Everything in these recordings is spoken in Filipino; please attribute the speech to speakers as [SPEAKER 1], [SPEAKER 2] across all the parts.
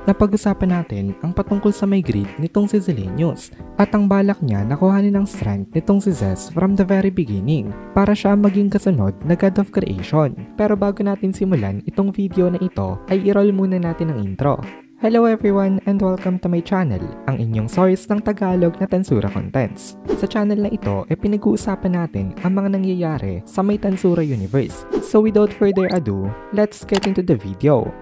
[SPEAKER 1] napag-usapan natin ang patungkol sa may greed nitong si Zellenius at ang balak niya na kuhanin ang strength nitong si Zez from the very beginning para siya maging kasunod na God of Creation. Pero bago natin simulan itong video na ito ay i-roll muna natin ang intro. Hello everyone and welcome to my channel, ang inyong source ng Tagalog na Tensura Contents. Sa channel na ito ay pinag-uusapan natin ang mga nangyayari sa may Tensura universe. So without further ado, let's get into the video.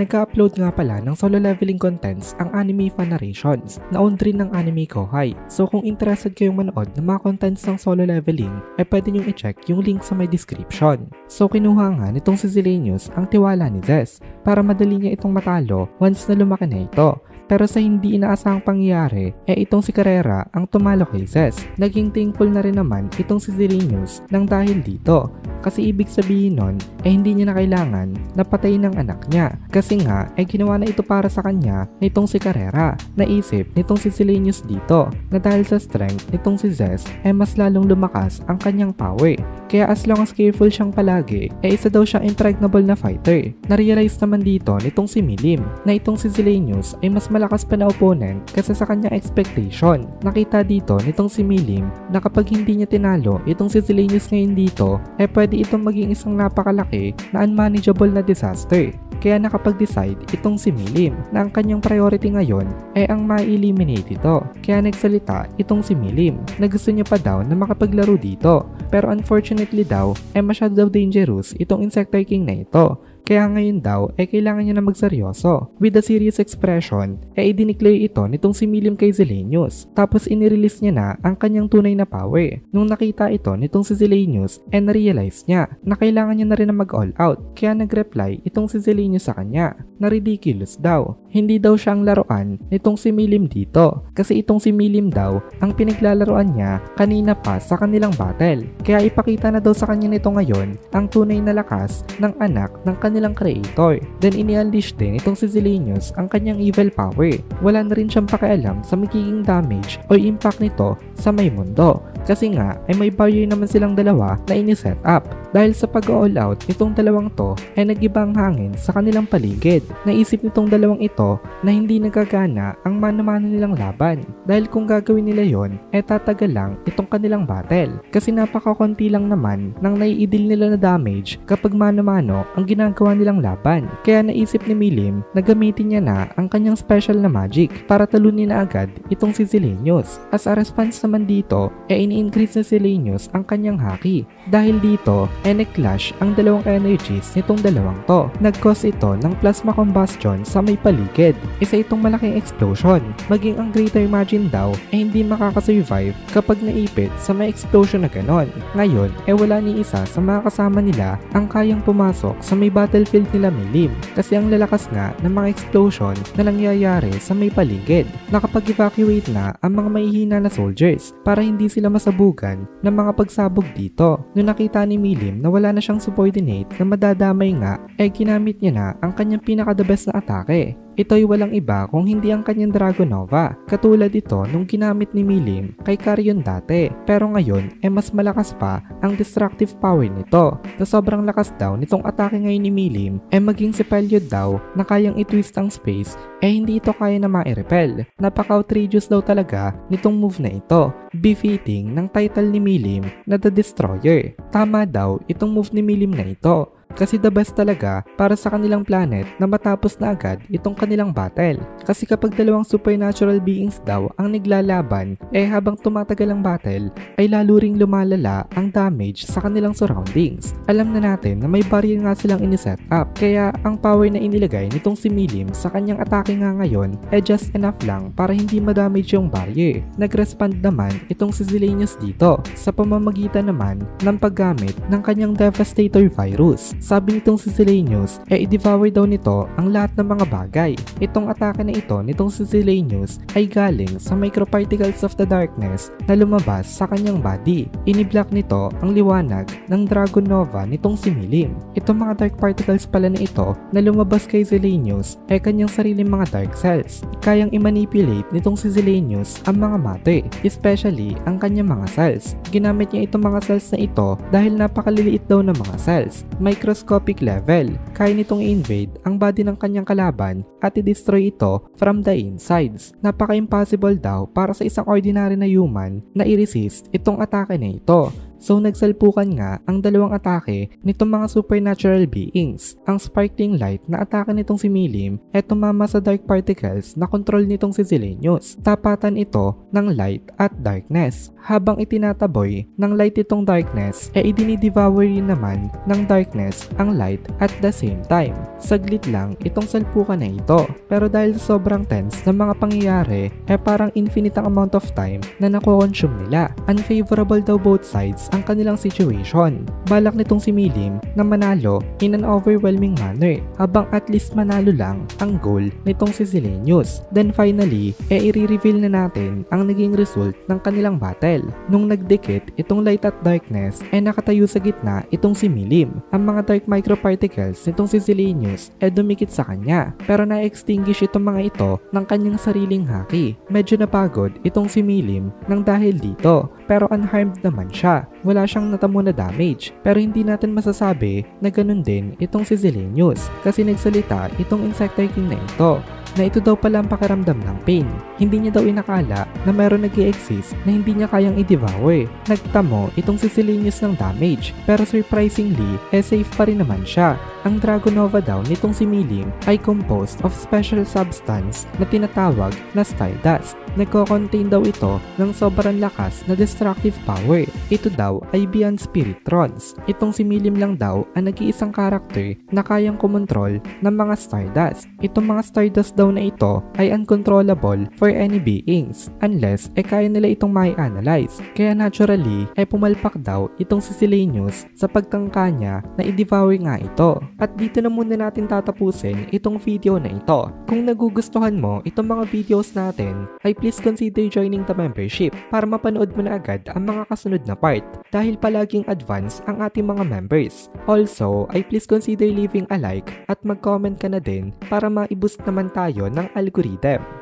[SPEAKER 1] Nagka-upload nga pala ng solo leveling contents ang Anime Fan Narrations na owned rin ng Anime Kohai. So kung interested kayong manood ng mga contents ng solo leveling ay pwede nyong i-check yung link sa my description. So kinuha nga nitong si Zellenius ang tiwala ni Zez para madali niya itong matalo once na lumaki na ito. Pero sa hindi inaasahang pangyayari, itong si Carrera ang tumalo kay Zez. Naging thankful na rin naman itong si Zellenius nang dahil dito. Kasi ibig sabihin nun, hindi niya na kailangan na patayin ang anak niya. Kasi nga, ginawa na ito para sa kanya nitong si Carrera. Naisip nitong si Zellenius dito na dahil sa strength nitong si Zez, mas lalong lumakas ang kanyang power. Kaya as long as careful siyang palagi, isa daw siyang impregnable na fighter. Na-realize naman dito nitong si Milim na itong si Zellenius ay mas malakas pa na opponent kasi sa kanyang expectation. Nakita dito nitong si Milim na kapag hindi niya tinalo itong si Zellenius ngayon dito, pwede itong maging isang napakalaki na unmanageable na disaster. Kaya nakapag-decide itong si Milim na ang kanyang priority ngayon ay ang ma-eliminate ito. Kaya nagsalita itong si Milim na gusto niya pa daw na makapaglaro dito. Pero unfortunately daw masyado daw dangerous itong Insectoid King na ito. Kaya ngayon daw kailangan niya na magseryoso. With a serious expression, i-declare ito nitong si Milim kay Zellenius. Tapos inirelease niya na ang kanyang tunay na power. Nung nakita ito nitong si Zellenius, na-realize niya na kailangan niya na rin na mag-all out. Kaya nag-reply itong si Zellenius sa kanya na ridiculous daw. Hindi daw siya ang laruan nitong si Milim dito. Kasi itong si Milim daw ang pinaglalaroan niya kanina pa sa kanilang battle. Kaya ipakita na daw sa kanya nito ngayon ang tunay na lakas ng anak ng kanilang creator. Then ini-unleash din itong si Zellenius ang kanyang evil power. Wala na rin siyang pakialam sa magiging damage o impact nito sa may mundo. Kasi nga may barrier naman silang dalawa na ini-set up. Dahil sa pag-all out nitong dalawang to nag-iba ang hangin sa kanilang paligid. Naisip nitong dalawang ito na hindi nagagana ang mano-mano nilang laban. Dahil kung gagawin nila yon tatagal lang itong kanilang battle. Kasi napakakunti lang naman nang nai-deal nila na damage kapag mano-mano ang ginagawa nilang laban. Kaya naisip ni Milim na gamitin niya na ang kanyang special na magic para talunin na agad itong si Zellenius. As a response naman dito, ini-increase na Zellenius ang kanyang haki. Dahil dito, nag-clash ang dalawang energies nitong dalawang to. Nag-cause ito ng plasma combustion sa may paligid. Isa itong malaking explosion. Maging ang Greater Imagine daw hindi makakasurvive kapag naipit sa may explosion na ganon. Ngayon, wala ni isa sa mga kasama nila ang kayang pumasok sa may battlefield nila Milim. Kasi ang lalakas nga ng mga explosion na nangyayari sa may paligid. Nakapag-evacuate na ang mga mahihina na soldiers para hindi sila masabugan ng mga pagsabog dito. Nung nakita ni Milim na wala na siyang subordinate na madadamay nga, ginamit niya na ang kanyang pinaka-the best na atake. Ito ay walang iba kung hindi ang kanyang Dragon Nova. Katulad ito nung ginamit ni Milim kay Carrion dati. Pero ngayon mas malakas pa ang destructive power nito. Na sobrang lakas daw nitong atake ngayon ni Milim maging si Pelliod daw na kayang i-twist ang space hindi ito kaya na ma-repel. Napaka-outrageous daw talaga nitong move na ito. Befitting ng title ni Milim na The Destroyer. Tama daw itong move ni Milim na ito. Kasi the best talaga para sa kanilang planet na matapos na agad itong kanilang battle. Kasi kapag dalawang supernatural beings daw ang naglalaban, habang tumatagal ang battle, ay lalo ring lumalala ang damage sa kanilang surroundings. Alam na natin na may barrier nga silang iniset up, kaya ang power na inilagay nitong si Milim sa kanyang atake nga ngayon just enough lang para hindi madamage yung barrier. Nag-respond naman itong si Zellenius dito sa pamamagitan naman ng paggamit ng kanyang Devastator virus. Sabi nitong si Zellenius, i-devour daw nito ang lahat ng mga bagay. Itong atake na ito nitong si Zellenius ay galing sa microparticles of the darkness na lumabas sa kanyang body. Iniblock nito ang liwanag ng Dragon Nova nitong si Milim. Itong mga dark particles pala na ito na lumabas kay Zellenius kanyang sariling mga dark cells. Kayang i-manipulate nitong si Zellenius ang mga matter, especially ang kanyang mga cells. Ginamit niya itong mga cells na ito dahil napakaliliit daw ng mga cells. Micro microscopic level. Kaya nitong i-invade ang body ng kanyang kalaban at i-destroy ito from the insides. Napaka-impossible daw para sa isang ordinary na human na i-resist itong atake na ito. So nagsalpukan nga ang dalawang atake nitong mga supernatural beings. Ang sparkling light na atake nitong si Milim ay tumama sa dark particles na control nitong si Zilenius. Tapatan ito ng light at darkness. Habang itinataboy ng light itong darkness, idinidevour rin naman ng darkness ang light at the same time. Saglit lang itong salpukan na ito. Pero dahil sobrang tense ng mga pangyayari, parang infinite ang amount of time na nakukonsume nila. Unfavorable daw both sides ang kanilang situation. Balak nitong si Milim na manalo in an overwhelming manner, habang at least manalo lang ang goal nitong si Zilenius. Then finally, i-reveal na natin ang naging result ng kanilang battle. Nung nagdikit itong light at darkness, nakatayo sa gitna itong si Milim. Ang mga dark microparticles nitong si Zilenius dumikit sa kanya, pero na-extinguish itong mga ito ng kanyang sariling haki. Medyo napagod itong si Milim nang dahil dito, pero unharmed naman siya. Wala siyang natamo na damage, pero hindi natin masasabi na ganun din itong si Zilenius kasi nagsalita itong Insectoid King na ito na ito daw pala ang pakiramdam ng pain. Hindi niya daw inakala na meron nag-i-exist na hindi niya kayang i-devour. Nagtamo itong si Zilenius ng damage, pero surprisingly, safe pa rin naman siya. Ang Dragonova daw nitong si Milim ay composed of special substance na tinatawag na Stardust. Nagko-contain daw ito ng sobrang lakas na destructive power. Ito daw ay beyond Spiritrons. Itong si Milim lang daw ang nag-iisang karakter na kayang kumontrol ng mga Stardust. Itong mga Stardust daw na ito ay uncontrollable for any beings unless kaya nila itong mai-analyze. Kaya naturally pumalpak daw itong si Zilenius sa pagtangka niya na i-devour nga ito. At dito na muna natin tatapusin itong video na ito. Kung nagugustuhan mo itong mga videos natin, ay please consider joining the membership para mapanood mo na agad ang mga kasunod na part dahil palaging advance ang ating mga members. Also, ay please consider leaving a like at mag-comment ka na din para ma-boost naman tayo ng algorithm.